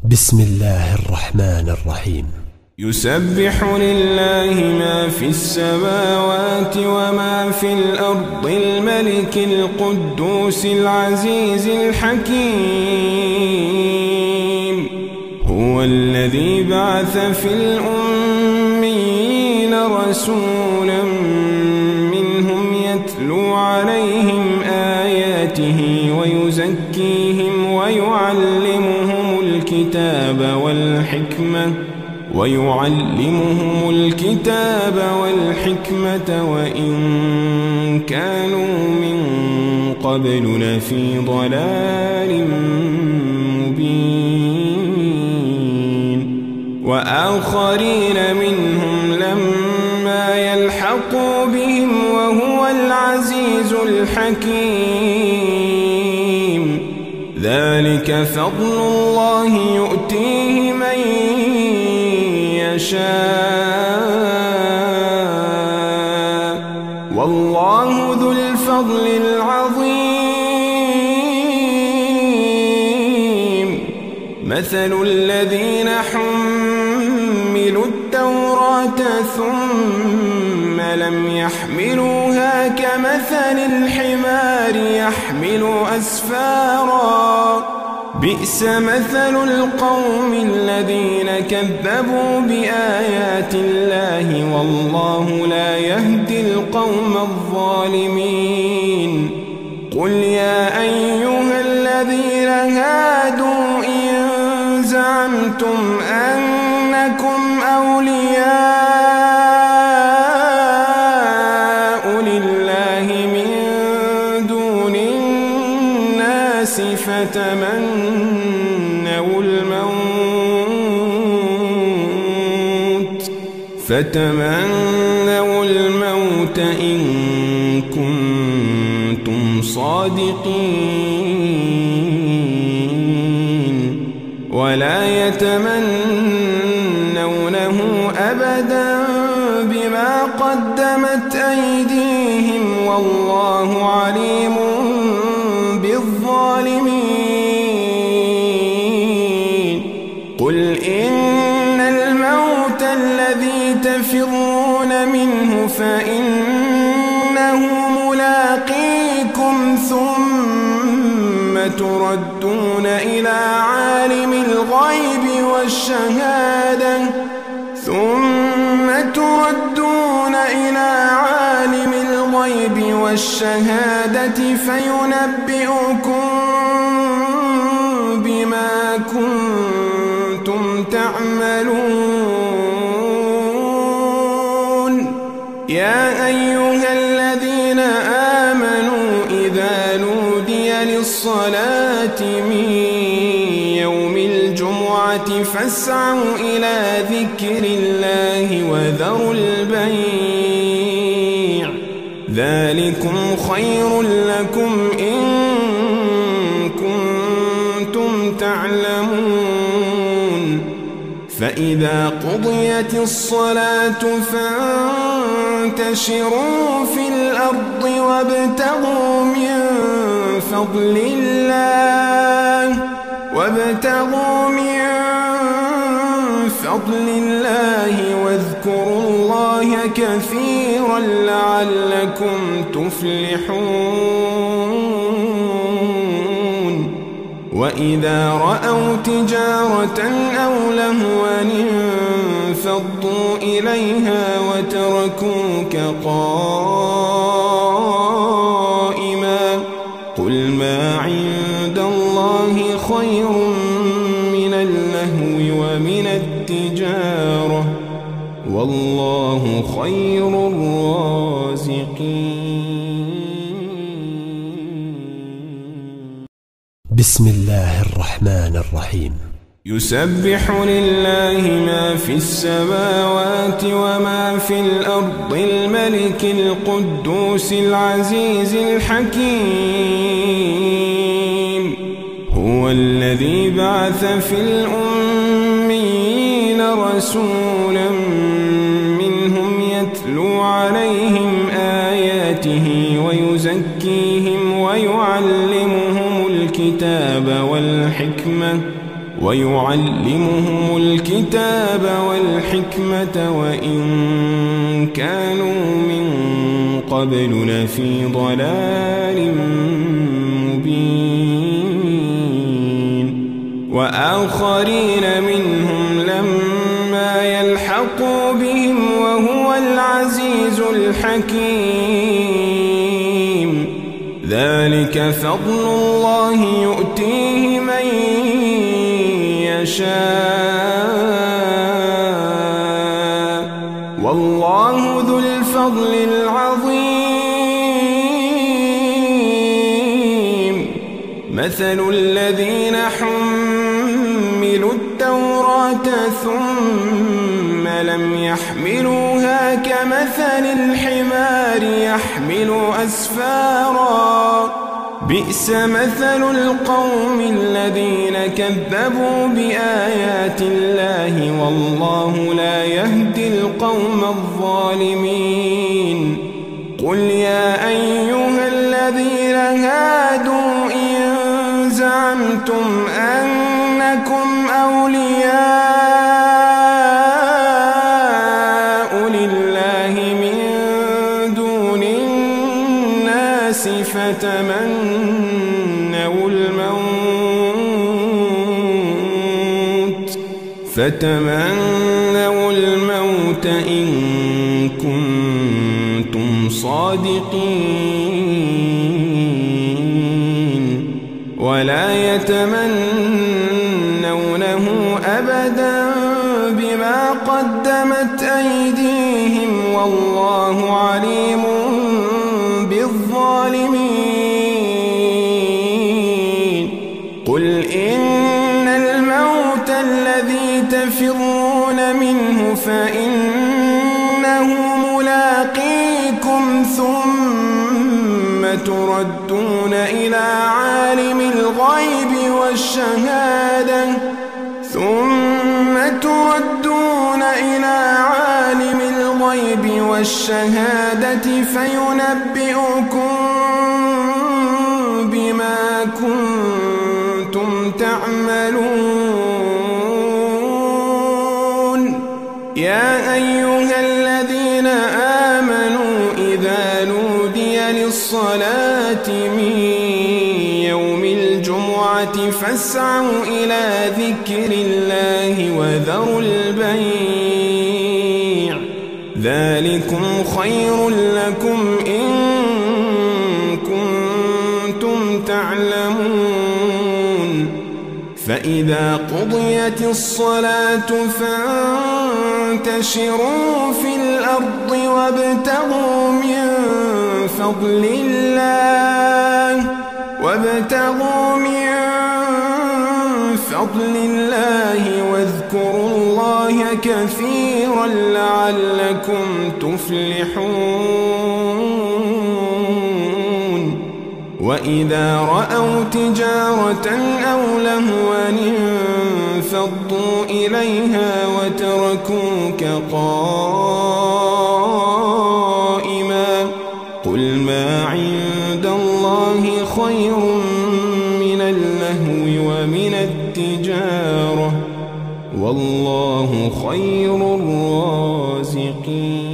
بسم الله الرحمن الرحيم. يسبح لله ما في السماوات وما في الأرض الملك القدوس العزيز الحكيم. هو الذي بعث في الأميين رسولا منهم يتلو عليهم آياته ويزكيهم ويعلمهم الكتاب والحكمة وإن كانوا من قبل لفي ضلال مبين. وآخرين منهم لما يلحقوا بهم وهو العزيز الحكيم. ذلك فضل الله يؤتيه من يشاء والله ذو الفضل العظيم. مثل الذين حملوا التوراة ثم لم يحملوها كمثل الحمار يحمل أسفارا. بئس مثل القوم الذين كذبوا بآيات الله والله لا يهدي القوم الظالمين. قل يا أيها الذين هادوا إن زعمتم أنكم أولياء لله من دون الناس فتمنوا الموت إن كنتم صادقين ولا يتمنونه أبدا بما قدمت أيديهم والله عليم بالظالمين. قل إن الموت الذي تفرون منه فإنه ملاقيكم ثم تردون إلى عالم الغيب والشهادة فينبئكم بما كنتم تعملون. يا أيها الذين آمنوا إذا نودي للصلاة من يوم الجمعة فاسعوا إلى ذكر الله وذروا البيع ذلكم خير لكم إن كنتم تعلمون. فإذا قضيت الصلاة فانتشروا في الأرض وابتغوا من فضل الله واذكروا الله كثيرا لعلكم تفلحون. وإذا رأوا تجارة أو لهوا انفضوا إليها وتركوك قائما. قل ما عند الله خير من اللهو ومن التجارة والله خير الرازقين. بسم الله الرحمن الرحيم. يسبح لله ما في السماوات وما في الأرض الملك القدوس العزيز الحكيم. هو الذي بعث في الأميين رسولا منهم يتلو عليهم آياته ويزكيهم ويعلمهم الكتاب ويعلمهم الكتاب والحكمة وإن كانوا من قبل لفي ضلال مبين وآخرين منهم لما يلحقوا بهم وهو العزيز الحكيم ذلك فضل الله يؤتيه من يشاء والله ذو الفضل العظيم مثل الذين حملوا التوراة ثم لم يحملوها كمثل الحمار يحمل أسفارا بئس مثل القوم الذين كذبوا بآيات الله والله لا يهدي القوم الظالمين قل يا أيها الذين هادوا إن زعمتم أنكم أولياء لله من دون الناس فتمنوا الموت إن كنتم صادقين ولا يتمنونه أبدا بما قدمت أيديهم والله عليم بالظالمين قل إن الموت الذي تفرون منه فإنه ملاقيكم ثم تردون إلى عالم الغيب والشهادة فينبئكم بما كنتم تعملون يا أيها الذين آمنوا إذا نودي للصلاة من يوم الجمعة فاسعوا إلى ذكر الله وذروا البيع ذلكم خير لكم إن كنتم تعلمون فإذا قضيت الصلاة فانتشروا في الأرض وابتغوا من فضل الله واذكروا الله كثيرا لعلكم تفلحون وإذا رأوا تجارة أو لهوا انفضوا إليها وتركوك قائما قل ما عند الله خير من اللهو ومن التجارة والله خير الرازقين